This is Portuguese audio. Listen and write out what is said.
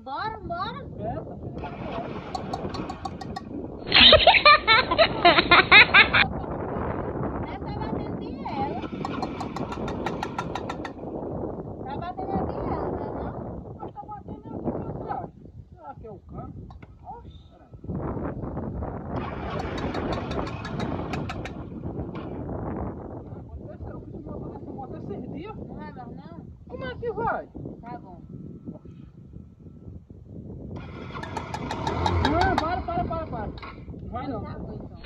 Bora, bora. Tá batendo em ela. Tá batendo aqui ela, não? Mas tá batendo aqui atrás. Será que é o cano? Oxi. Aconteceu, eu fiz motor nessa moto esses dias. Não vai mais não? Como é que vai? Tá bom. Não, para. Não vai não. Tá bom então.